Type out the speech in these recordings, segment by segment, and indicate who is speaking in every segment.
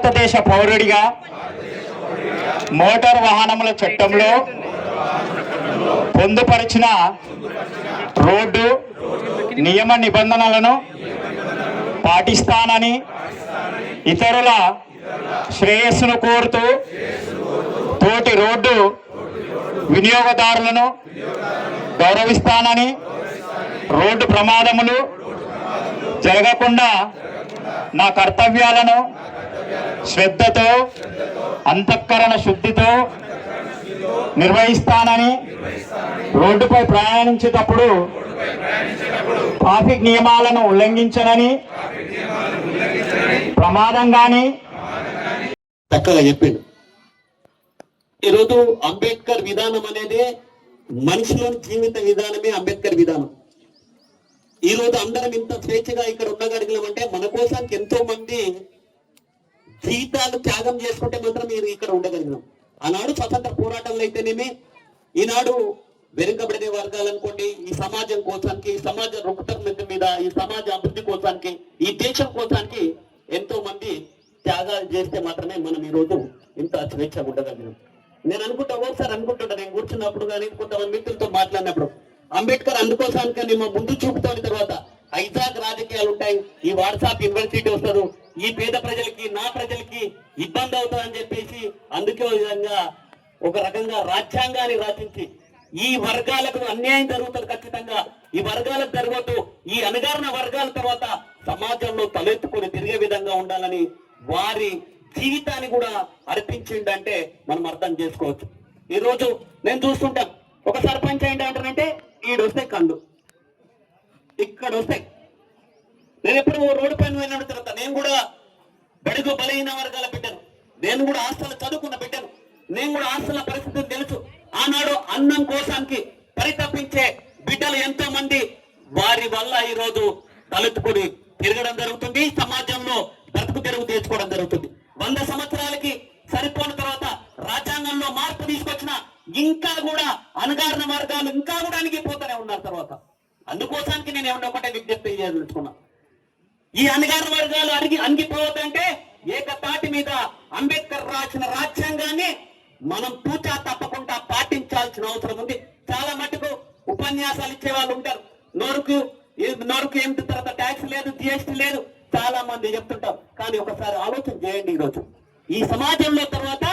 Speaker 1: భారతదేశ పౌరుడిగా మోటార్ వాహనముల చట్టంలో పొందుపరిచిన రోడ్డు నియమ నిబంధనలను పాటిస్తానని ఇతరుల శ్రేయస్సును కోరుతూ తోటి రోడ్డు వినియోగదారులను గౌరవిస్తానని రోడ్డు ప్రమాదములు జరగకుండా నా కర్తవ్యాలను శ్రద్ధతో అంతఃకరణ శుద్ధితో నిర్వహిస్తానని రోడ్డుపై ప్రయాణించేటప్పుడు ట్రాఫిక్ నియమాలను ఉల్లంఘించనని ప్రమాదం కానీ
Speaker 2: చక్కగా చెప్పిండు. ఈరోజు అంబేద్కర్ విధానం అనేది మనిషిలోని జీవిత విధానమే అంబేద్కర్ విధానం. ఈ రోజు అందరం ఇంత స్వేచ్ఛగా ఇక్కడ ఉండగలిగినామంటే మన కోసానికి ఎంతో మంది జీవితాలు త్యాగం చేసుకుంటే మాత్రం మీరు ఇక్కడ ఉండగలిగినాం. ఆనాడు స్వతంత్ర పోరాటంలో అయితేనేమి, ఈనాడు వెనుకబడిన వర్గాలు అనుకోండి, ఈ సమాజం కోసానికి, ఈ సమాజ రుగ్మత మీద, ఈ సమాజ అభివృద్ధి కోసానికి, ఈ దేశం కోసానికి ఎంతో మంది త్యాగాలు చేస్తే మాత్రమే మనం ఈ రోజు ఇంత స్వేచ్ఛగా ఉండగలిగినాం. నేను అనుకుంటా, ఒకసారి అనుకుంటుంటా, నేను కూర్చున్నప్పుడు కానీ కొంతమంది మిత్రులతో మాట్లాడినప్పుడు, అంబేద్కర్ అందుకోసానికని మా ముందు చూపుతాని తర్వాత ఐజాక్ రాజకీయాలు ఉంటాయి, ఈ వాట్సాప్ యూనివర్సిటీ వస్తారు, ఈ పేద ప్రజలకి, నా ప్రజలకి ఇబ్బంది అవుతుందని చెప్పేసి అందుకే విధంగా ఒక రకంగా రాజ్యాంగాన్ని రచించి ఈ వర్గాలకు అన్యాయం జరుగుతుంది, ఖచ్చితంగా ఈ వర్గాలకు జరగదు, ఈ అణగారిన వర్గాల తర్వాత సమాజంలో తలెత్తుకొని తిరిగే విధంగా ఉండాలని వారి జీవితాన్ని కూడా అర్పించిండంటే మనం అర్థం చేసుకోవచ్చు. ఈ రోజు నేను చూస్తుంటాను, ఒక సర్పంచ్ ఏంటి అంటానంటే ఈడొస్తే కళ్ళు ఇక్కడ వస్తాయి. నేను ఎప్పుడు రోడ్డు పైన పోయిన తర్వాత నేను కూడా బడుగు బలహీన వర్గాల బిడ్డను, నేను కూడా హాస్టల్ చదువుకున్న బిడ్డను, నేను కూడా హాస్టల్ పరిస్థితులు తెలుసు. ఆనాడు అన్నం కోసానికి పరితపించే బిడ్డలు ఎంతో మంది వారి వల్ల ఈ రోజు తలెత్తుకొని తిరగడం జరుగుతుంది, సమాజంలో బ్రతుకు తెరుగు తెచ్చుకోవడం జరుగుతుంది. 100 సంవత్సరాలకి సరిపోయిన తర్వాత రాజ్యాంగంలో మార్పు తీసుకొచ్చిన ఇంకా కూడా అణగారిన వర్గాలు ఇంకా కూడా అణిగిపోతూనే ఉన్నారు. తర్వాత అందుకోసానికి నేను ఏమన్నా ఒకటే విజ్ఞప్తి చేయదలుచుకున్నా, ఈ అణగారిన వర్గాలు అణిగిపోవద్దంటే ఏకతాటి మీద అంబేద్కర్ రాసిన రాజ్యాంగాన్ని మనం తూచా తప్పకుండా పాటించాల్సిన అవసరం ఉంది. చాలా మటుకు ఉపన్యాసాలు ఇచ్చే వాళ్ళు ఉంటారు, నోరుకు ఏం తర్వాత ట్యాక్స్ లేదు, జిఎస్టీ లేదు, చాలా మంది చెప్తుంటారు. కానీ ఒకసారి ఆలోచన చేయండి, ఈరోజు ఈ సమాజంలో తర్వాత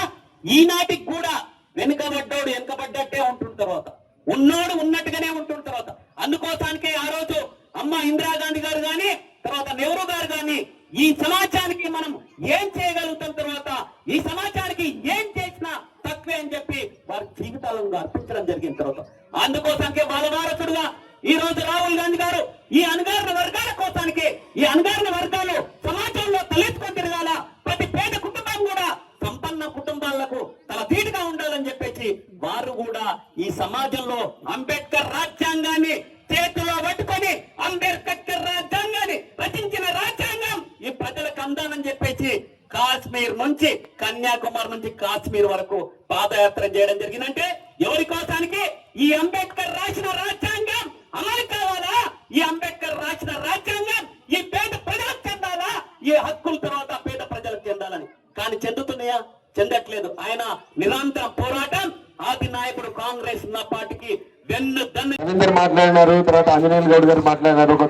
Speaker 2: ఈనాటికి కూడా వెనుకబడ్డోడు వెనుకబడ్డట్టే ఉంటున్న తర్వాత ఉన్నోడు ఉన్నట్టుగానే ఉంటున్న తర్వాత అందుకోసానికే ఆ రోజు అమ్మ ఇందిరాగాంధీ గారు కానీ తర్వాత నెహ్రూ గారు కానీ ఈ సమాజానికి మనం ఏం చేయగలుగుతాం, తర్వాత ఈ సమాజానికి ఏం చేసినా తక్కువే అని చెప్పి వారి జీవితాలను అర్పించడం జరిగిన తర్వాత అందుకోసానికే వాళ్ళ వారసుడుగా ఈ రోజు రాహుల్ గాంధీ గారు ఈ అణగారిన వర్గాల కోసానికి, ఈ అణగారిన వర్గాలు సమాజంలో తలెత్తుకొని తిరగాల, ప్రతి పేద కుటుంబం కూడా సంపన్న కుటుంబాలకు తల తీటుగా ఉండాలని చెప్పేసి వారు కూడా ఈ సమాజంలో అంబేద్కర్ రాజ్యాంగాన్ని చేతిలో పట్టుకొని అంబేద్కర్ రాజ్యాంగాన్ని రచించిన రాజ్యాంగం ఈ ప్రజలకు అందాలని చెప్పేసి కాశ్మీర్ నుంచి కన్యాకుమారి నుంచి కాశ్మీర్ వరకు పాదయాత్ర చేయడం జరిగిందంటే ఎవరి కోసానికి? ఈ అంబేద్కర్ రాసిన రాజ్యాంగం అమలు కావాలా? ఈ అంబేద్కర్ రాసిన రాజ్యాంగం ఈ పేద ప్రజలకు చెందాలా? ఈ హక్కుల తర్వాత పేద ప్రజలకు చెందాలని. కానీ చెందుతున్నాయా? చెందట్లేదు. ఆయన నిరంతర పోరాటం, ఆది నాయకుడు కాంగ్రెస్ ఉన్న పార్టీకి
Speaker 3: రవీందర్ మాట్లాడినారు, తర్వాత ఆంజనేయులు గౌడ్ గారు మాట్లాడినారు, ఒక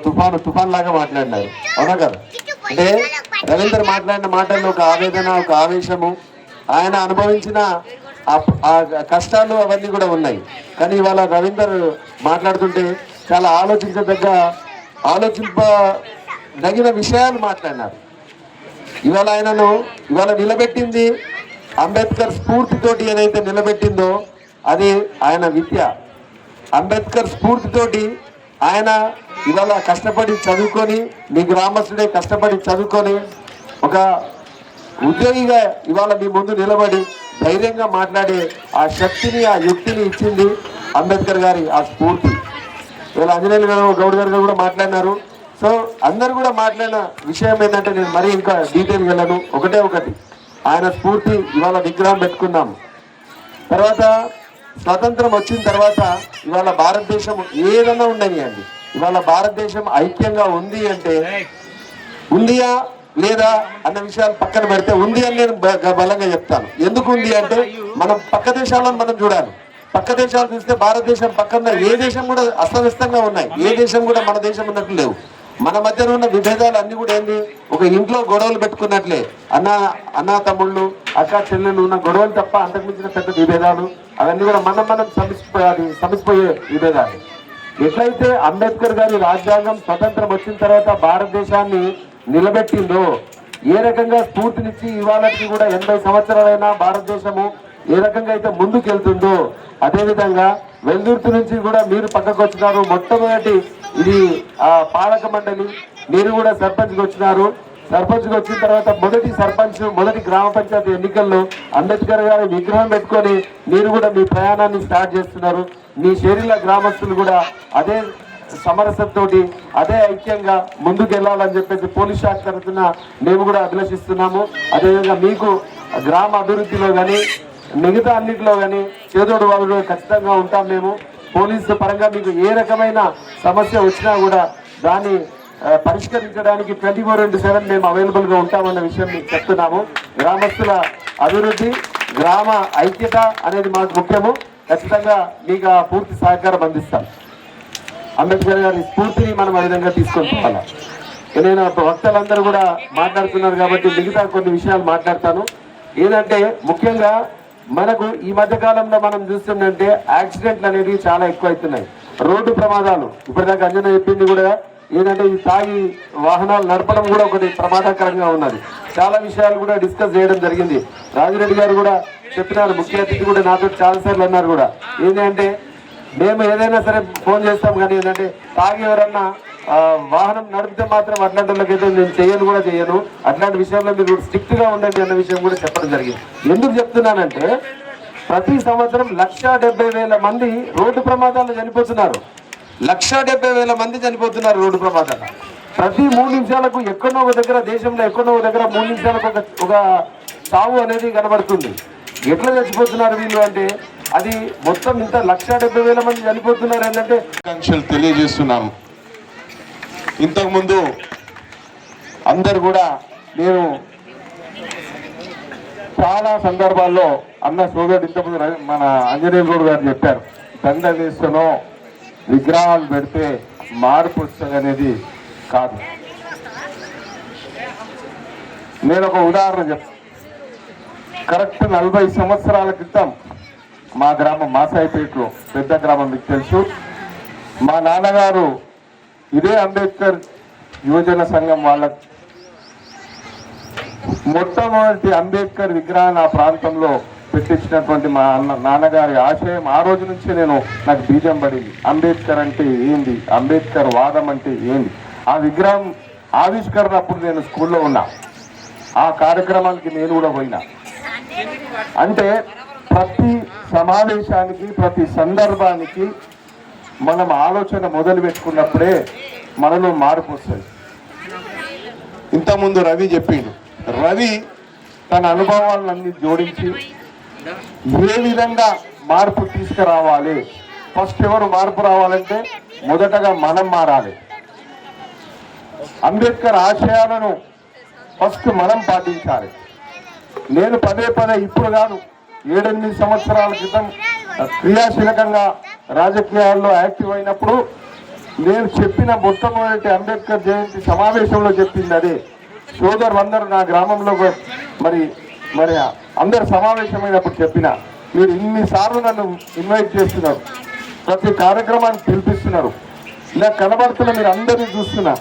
Speaker 3: తుఫాన్ లాగా మాట్లాడినారు. అవునా గారు? అంటే రవీందర్ మాట్లాడిన మాటల్లో ఒక ఆవేదన, ఒక ఆవేశము, ఆయన అనుభవించిన ఆ కష్టాలు అవన్నీ కూడా ఉన్నాయి. కానీ ఇవాళ రవీందర్ మాట్లాడుతుంటే చాలా ఆలోచింపదగిన విషయాలు మాట్లాడినారు. ఇవాళ ఆయనను నిలబెట్టింది అంబేద్కర్ స్ఫూర్తితోటి ఏదైతే నిలబెట్టిందో అది ఆయన విద్య. అంబేద్కర్ స్ఫూర్తితోటి ఆయన ఇవాళ కష్టపడి చదువుకొని, మీ గ్రామస్తుడే కష్టపడి చదువుకొని ఒక ఉద్యోగిగా ఇవాళ మీ ముందు నిలబడి ధైర్యంగా మాట్లాడే ఆ శక్తిని, ఆ యుక్తిని ఇచ్చింది అంబేద్కర్ గారి ఆ స్ఫూర్తి. ఇవాళ ఆంజనేయులు గౌడ్ గారు కూడా మాట్లాడినారు. సో అందరు కూడా మాట్లాడిన విషయం ఏంటంటే నేను మరీ ఇంకా డీటెయిల్ వెళ్ళను. ఒకటి ఆయన స్ఫూర్తి ఇవాళ విగ్రహం పెట్టుకున్నాము. తర్వాత స్వతంత్రం వచ్చిన తర్వాత ఇవాళ భారతదేశం ఏదైనా ఉండని అండి, ఇవాళ భారతదేశం ఐక్యంగా ఉంది అంటే ఉందియా లేదా అన్న విషయాలు పక్కన పెడితే ఉంది అని నేను బలంగా చెప్తాను. ఎందుకు ఉంది అంటే మనం పక్క దేశాలను మనం చూడాలి. పక్క దేశాలు చూస్తే భారతదేశం పక్కన ఏ దేశం కూడా అస్తవ్యస్తంగా ఉన్నాయి. ఏ దేశం కూడా మన దేశం ఉన్నట్లు లేవు. మన మధ్యన ఉన్న విభేదాలు అన్ని కూడా ఏంది, ఒక ఇంట్లో గొడవలు పెట్టుకున్నట్లే, అన్న తమ్ముళ్ళు అక్క చెల్లెళ్ళు ఉన్న గొడవలు తప్ప అంతకుమించిన పెద్ద విభేదాలు అవన్నీ కూడా మనం సమసిపోయే విభేదాలు. ఎట్లయితే అంబేద్కర్ గారి రాజ్యాంగం స్వతంత్రం వచ్చిన తర్వాత భారతదేశాన్ని నిలబెట్టిందో, ఏ రకంగా స్ఫూర్తినిచ్చి ఇవాళకి కూడా 80 సంవత్సరాలైనా భారతదేశము ఏ రకంగా అయితే ముందుకు వెళ్తుందో, అదేవిధంగా వెల్దుర్తి నుంచి కూడా మీరు పక్కకు వచ్చినారు. మొట్టమొదటి ఇది పాలక మండలి, మీరు కూడా సర్పంచ్కి వచ్చినారు. సర్పంచ్కి వచ్చిన తర్వాత మొదటి గ్రామ పంచాయతీ ఎన్నికల్లో అంబేద్కర్ గారి విగ్రహం పెట్టుకొని మీరు కూడా మీ ప్రయాణాన్ని స్టార్ట్ చేస్తున్నారు. మీ షేరిల గ్రామస్తులు కూడా అదే సమరసతోటి అదే ఐక్యంగా ముందుకు వెళ్ళాలని చెప్పేసి పోలీస్ శాఖ తరఫున మేము కూడా అభిలషిస్తున్నాము. అదేవిధంగా మీకు గ్రామ అభివృద్ధిలో కానీ మిగతా అన్నింటిలో కానీ చేదోడు వాళ్ళు ఖచ్చితంగా ఉంటాం. మేము పోలీసు పరంగా మీకు ఏ రకమైన సమస్య వచ్చినా కూడా దాన్ని పరిష్కరించడానికి 24/7 మేము అవైలబుల్గా ఉంటామన్న విషయం మీకు చెప్తున్నాము. గ్రామస్తుల అభివృద్ధి, గ్రామ ఐక్యత అనేది మాకు ముఖ్యము. ఖచ్చితంగా మీకు ఆ పూర్తి సహకారం అందిస్తాం. అంబేద్కర్ గారి స్ఫూర్తిని మనం ఆ విధంగా తీసుకొని పోవాలి. నేను వక్తలందరూ కూడా మాట్లాడుతున్నారు కాబట్టి మిగతా కొన్ని విషయాలు మాట్లాడతాను. ఏంటంటే ముఖ్యంగా మనకు ఈ మధ్య కాలంలో మనం చూస్తుందంటే యాక్సిడెంట్లు అనేవి చాలా ఎక్కువ అవుతున్నాయి. రోడ్డు ప్రమాదాలు ఇప్పటిదాకా అంజన చెప్పింది కూడా ఏంటంటే ఈ తాగి వాహనాలు నడపడం కూడా ఒకటి ప్రమాదకరంగా ఉన్నది. చాలా విషయాలు కూడా డిస్కస్ చేయడం జరిగింది. రాజిరెడ్డి గారు కూడా చెప్పినారు, ముఖ్య అతిథి కూడా నాతో చాలాసార్లు అన్నారు కూడా. ఏంటంటే మేము ఏదైనా సరే ఫోన్ చేస్తాం, కానీ ఏంటంటే తాగి ఎవరన్నా వాహనం నడిపితే మాత్రం అట్లాంటి వాళ్ళకైతే నేను చేయను. అట్లాంటి విషయంలో మీరు స్ట్రిక్ట్గా ఉండండి అన్న విషయం కూడా చెప్పడం జరిగింది. ఎందుకు చెప్తున్నానంటే ప్రతి సంవత్సరం 170,000 మంది రోడ్డు ప్రమాదాలు చనిపోతున్నారు. 170,000 మంది చనిపోతున్నారు రోడ్డు ప్రమాదాలు. ప్రతి 3 నిమిషాలకు ఎక్కడో ఒక దగ్గర, దేశంలో ఎక్కడో ఒక దగ్గర 3 నిమిషాలకు ఒక చావు అనేది కనబడుతుంది. ఎట్లా చచ్చిపోతున్నారు వీళ్ళు అంటే అది మొత్తం ఇంత 170,000 మంది చనిపోతున్నారు ఏంటంటే
Speaker 4: ఆకాంక్షలు తెలియజేస్తున్నాము. ఇంతకుముందు అందరు కూడా నేను చాలా సందర్భాల్లో అన్న సోదరుడు ఇంతకుముందు మన ఆంజనేయ గౌడ్ గారు చెప్పారు, దండ వేస్తనో విగ్రహాలు పెడితే మార్పు వస్తుంది అనేది కాదు. నేను ఒక ఉదాహరణ చెప్తాను. కరెక్ట్ 40 సంవత్సరాల క్రితం మా గ్రామం మాసాయిపేటలో, పెద్ద గ్రామం మీకు తెలుసు, మా నాన్నగారు ఇదే అంబేద్కర్ యువజన సంఘం వాళ్ళ మొట్టమొదటి అంబేద్కర్ విగ్రహాన్ని ఆ ప్రాంతంలో పెట్టించినటువంటి మా నాన్నగారి ఆశయం ఆ రోజు నుంచే నాకు బీజం పడింది. అంబేద్కర్ అంటే ఏంది, అంబేద్కర్ వాదం అంటే ఏంది. ఆ విగ్రహం ఆవిష్కరణ అప్పుడు నేను స్కూల్లో ఉన్నా. ఆ కార్యక్రమానికి నేను కూడా పోయినా. అంటే ప్రతి సమావేశానికి, ప్రతి సందర్భానికి మనం ఆలోచన మొదలు పెట్టుకున్నప్పుడే మనలో మార్పు వస్తుంది. ఇంతకుముందు రవి చెప్పిండు. రవి తన అనుభవాలన్నీ జోడించి ఏ విధంగా మార్పు తీసుకురావాలి. ఫస్ట్ ఎవరు మార్పు రావాలంటే మొదటగా మనం మారాలి. అంబేద్కర్ ఆశయాలను ఫస్ట్ మనం పాటించాలి. నేను పదే ఇప్పుడు కాదు, 7-8 సంవత్సరాల క్రితం క్రియాశీలకంగా రాజకీయాల్లో యాక్టివ్ అయినప్పుడు నేను చెప్పిన మొట్టమొదటి అంబేద్కర్ జయంతి సమావేశంలో చెప్పింది అదే. సోదరులందరూ నా గ్రామంలో మరి అందరు సమావేశమైనప్పుడు చెప్పిన, మీరు ఇన్నిసార్లు నన్ను ఇన్వైట్ చేస్తున్నారు, ప్రతి కార్యక్రమాన్ని పిలిపిస్తున్నారు, ఇలా కనబడుతున్న మీరు అందరినీ చూస్తున్నా,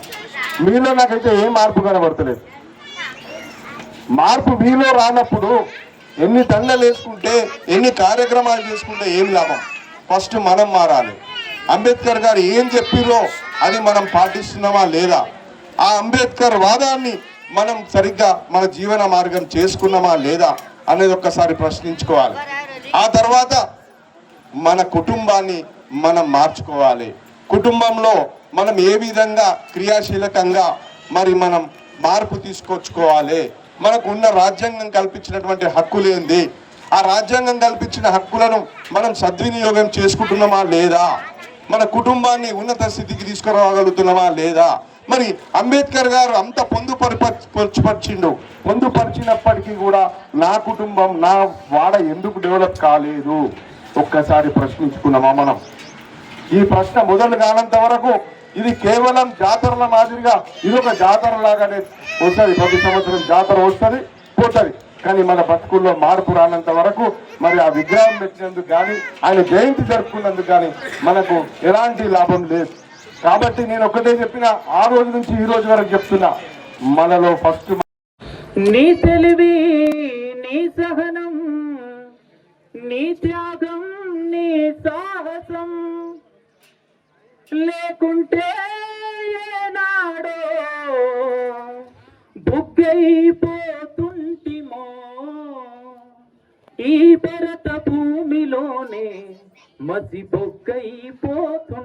Speaker 4: మీలో నాకైతే ఏ మార్పు కనబడతలేదు. మార్పు మీలో రానప్పుడు ఎన్ని దండలు వేసుకుంటే, ఎన్ని కార్యక్రమాలు చేసుకుంటే ఏం లాభం? ఫస్ట్ మనం మారాలి. అంబేద్కర్ గారు ఏం చెప్పిరో అది మనం పాటిస్తున్నామా లేదా, ఆ అంబేద్కర్ వాదాన్ని మనం సరిగ్గా మన జీవన మార్గం చేసుకున్నామా లేదా అనేది ఒక్కసారి ప్రశ్నించుకోవాలి. ఆ తర్వాత మన కుటుంబాన్ని మనం మార్చుకోవాలి. కుటుంబంలో మనం ఏ విధంగా క్రియాశీలకంగా మనం మార్పు తీసుకొచ్చుకోవాలి. మనకు ఉన్న రాజ్యాంగం కల్పించినటువంటి హక్కులు ఏంది, ఆ రాజ్యాంగం కల్పించిన హక్కులను మనం సద్వినియోగం చేసుకుంటున్నామా లేదా, మన కుటుంబాన్ని ఉన్నత స్థితికి తీసుకురాగలుగుతున్నామా లేదా, మరి అంబేద్కర్ గారు అంత పొందుపరిచినప్పటికీ కూడా నా కుటుంబం నా వాడ ఎందుకు డెవలప్ కాలేదు ఒక్కసారి ప్రశ్నించుకున్నామా మనం? ఈ ప్రశ్న మొదలు కానంత వరకు ఇది కేవలం జాతరల మాదిరిగా ఇది ఒక జాతర లాగానే వస్తుంది. ప్రతి సంవత్సరం జాతర వస్తుంది పోతుంది, కానీ మన బతుకుల్లో మార్పు రానంత వరకు మరి ఆ విగ్రహం పెట్టినందుకు కానీ ఆయన జయంతి జరుపుకున్నందుకు కానీ మనకు ఎలాంటి లాభం లేదు. కాబట్టి నేను ఒకటే చెప్పిన, ఆ రోజు నుంచి ఈ రోజు వరకు చెప్తున్నా, మనలో ఫస్ట్
Speaker 5: నీ తెలివి, నీ సహనం, నీ త్యాగం, నీ సాహసం లేకుంటే ఏనాడో బుగ్గైపోతుంటిమో ఈ భరత భూమిలోనే మసి బొగ్గైపోతుంటిమో.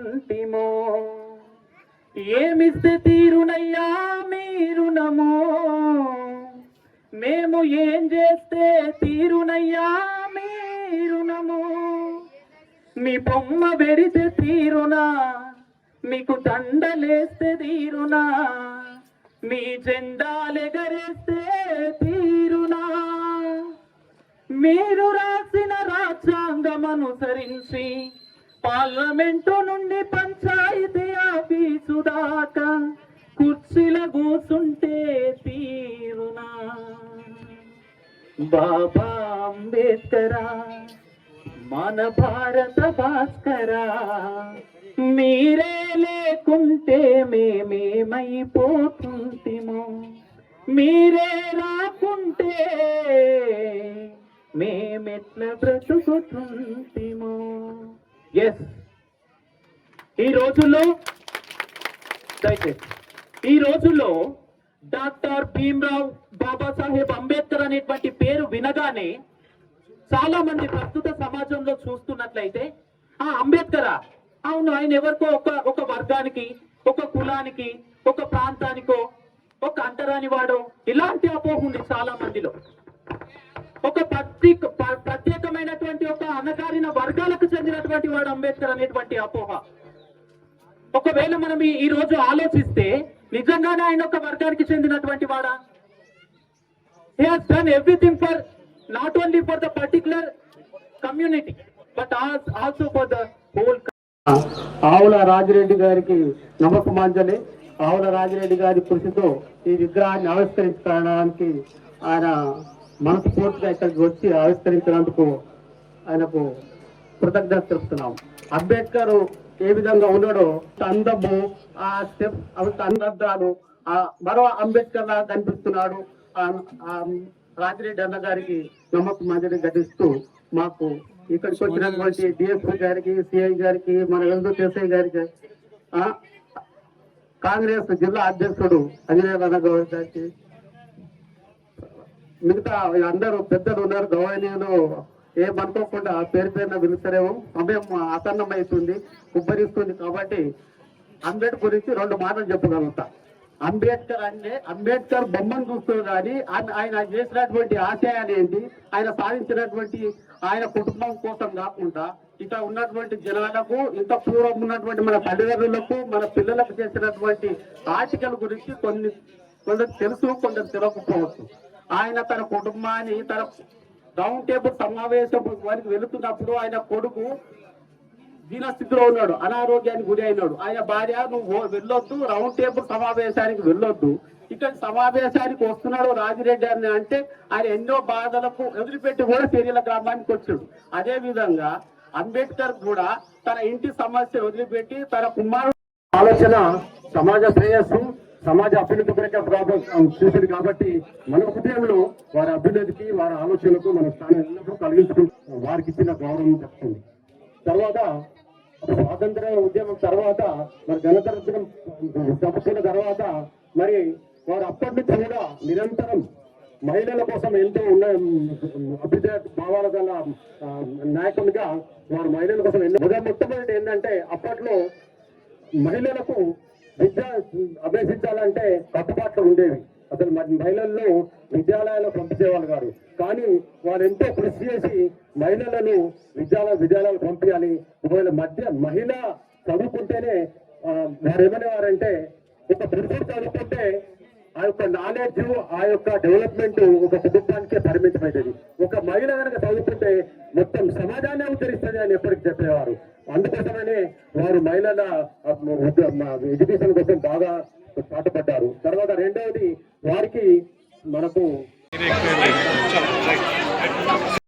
Speaker 5: ఏమిస్తే తీరునయ్యా మీరునమో, మేము ఏం చేస్తే తీరునయ్యా మీరునమో. మీ బొమ్మ పెడితే తీరునా, మీకు దండలేస్తే తీరునా, మీ జెండాలెగరేస్తే తీరునా. మీరు రాసిన రాజ్యాంగం అనుసరించి పార్లమెంటు నుండి పంచాయతీ ఆఫీసు దాకా కుర్చీల కూర్చుంటే తీరునా. బాబా అంబేద్కరా, మన భారత భాస్కరా, మీరే లేకుంటే మేమేమైపోతుంటిమో, మీరే రాకుంటే మేమెట్లా బ్రతుకుతుంటిమో. ఎస్, ఈ రోజుల్లో దయచేసి ఈ రోజుల్లో డాక్టర్ భీమ్రావ్ బాబాసాహెబ్ అంబేద్కర్ అనేటువంటి పేరు వినగానే చాలా మంది ప్రస్తుత సమాజంలో చూస్తున్నట్లయితే ఆ అంబేద్కరా, అవును ఆయన ఎవరికో ఒక వర్గానికి, ఒక కులానికి, ఒక ప్రాంతానికో, ఒక అంటరాని వాడో, ఇలాంటి అపోహ ఉంది చాలా మందిలో. ఒక ప్రత్యేకమైనటువంటి ఒక అణగారిన వర్గాలకు చెందినటువంటి వాడు అంబేద్కర్ అనేటువంటి అపోహ. ఒకవేళ మనం ఈ రోజు ఆలోచిస్తే నిజంగానే ఆయన ఒక వర్గానికి చెందినటువంటి వాడా? He has done everything for not only for the particular community but also for the whole. ఆవుల రాజిరెడ్డి గారికి నమస్సుమాంజలి. ఆవుల రాజిరెడ్డి గారి కృషితో ఈ విగ్రహాన్ని ఆవిష్కరించడానికి ఆయన మనస్ఫూర్తిగా ఇక్కడికి వచ్చి ఆవిష్కరించినందుకు ఆయనకు కృతజ్ఞత తెలుపుతున్నాం. అంబేద్కర్ ఏ విధంగా ఉన్నాడో అందము, ఆ స్టెప్ అందద్దాలు మరో అంబేద్కర్ లాగా కనిపిస్తున్నాడు. రాజిరెడ్డి అన్న గారికి నమస్సుమాంజలి ఘటిస్తూ మాకు ఇక్కడికి వచ్చినటువంటి డిఎస్పీ గారికి, సిఐ గారికి, మన వెల్దు ఎస్ఐ గారికి, కాంగ్రెస్ జిల్లా అధ్యక్షుడు అంజనేయ అన్న గారికి, మిగతా అందరూ పెద్దలు ఉన్నారు, గౌరవనీయులు ఏమనుకోకుండా పేరు పేరున పిలుస్తారేమో. సమయం ఆసన్నమవుతుంది, ఉబ్బరిస్తుంది. కాబట్టి అంబేద్కర్ గురించి 2 మాటలు చెప్పగలుగుతా. అంబేద్కర్ అంటే అంబేద్కర్ బొమ్మను చూస్తుంది కానీ ఆయన చేసినటువంటి ఆశయాలు ఏంటి, ఆయన సాధించినటువంటి ఆయన కుటుంబం కోసం కాకుండా ఇక్కడ ఉన్నటువంటి జనాలకు, ఇంత పూర్వం ఉన్నటువంటి మన తల్లిదండ్రులకు, మన పిల్లలకు చేసినటువంటి ఆర్టికల్ గురించి కొందరు తెలుసు, కొందరు తెలియకపోవచ్చు. ఆయన తన కుటుంబాన్ని తన రౌండ్ టేబుల్ సమావేశం వారికి వెళుతున్నప్పుడు ఆయన కొడుకు దీనస్థితిలో ఉన్నాడు, అనారోగ్యానికి గురి అయినాడు. ఆయన భార్య, నువ్వు వెళ్ళొద్దు, రౌండ్ టేబుల్ సమావేశానికి వెళ్ళొద్దు, ఇక్కడ సమావేశానికి వస్తున్నాడు రాజిరెడ్డి అని అంటే ఆయన ఎన్నో బాధలకు ఎదురుపెట్టి కూడా సిరిల గ్రామానికి వచ్చాడు. అదే విధంగా అంబేద్కర్ కూడా తన ఇంటి సమస్య వదిలిపెట్టి తన కుమారుడు ఆలోచన సమాజ శ్రేయస్సు, సమాజ అభ్యున్నతి కొరకే చూసింది. కాబట్టి మన హృదయంలో వారి అభ్యున్నతికి, వారి ఆలోచనలకు మన స్థానం ఎల్లప్పుడూ కలిగించుకుంటూ వారికి ఇచ్చిన గౌరవం చెప్తుంది. తర్వాత స్వాతంత్ర ఉద్యమం తర్వాత, మరి గణతంత్రం సమస్యల తర్వాత మరి వారు అప్పటి నుంచి కూడా నిరంతరం మహిళల కోసం ఎంతో ఉన్న అభ్యుదయ భావాల గల నాయకునిగా వారు మహిళల కోసం మొట్టమొదటి ఏంటంటే అప్పట్లో మహిళలకు విద్య అభ్యసించాలంటే కట్టుబాట్లు ఉండేవి. అసలు మహిళలను విద్యాలయాల్లో పంపించేవాళ్ళు కాదు. కానీ వారు ఎంతో కృషి చేసి మహిళలను విద్యాలయాలు పంపించాలి. ఒకవేళ మహిళ చదువుకుంటేనే వారు ఏమనేవారంటే ఒక పురుషుడు చదువుకుంటే ఆ యొక్క నాలెడ్జ్, ఆ యొక్క డెవలప్మెంట్ ఒక కుటుంబానికే పరిమితమైనది. ఒక మహిళ కనుక చదువుకుంటే మొత్తం సమాజాన్ని ఉద్ధరిస్తుంది అని ఎప్పటికి చెప్పేవారు. అందుకోసమనే వారు మహిళల ఎడ్యుకేషన్ కోసం బాగా పాటుపడ్డారు. తర్వాత రెండవది వారికి మనకు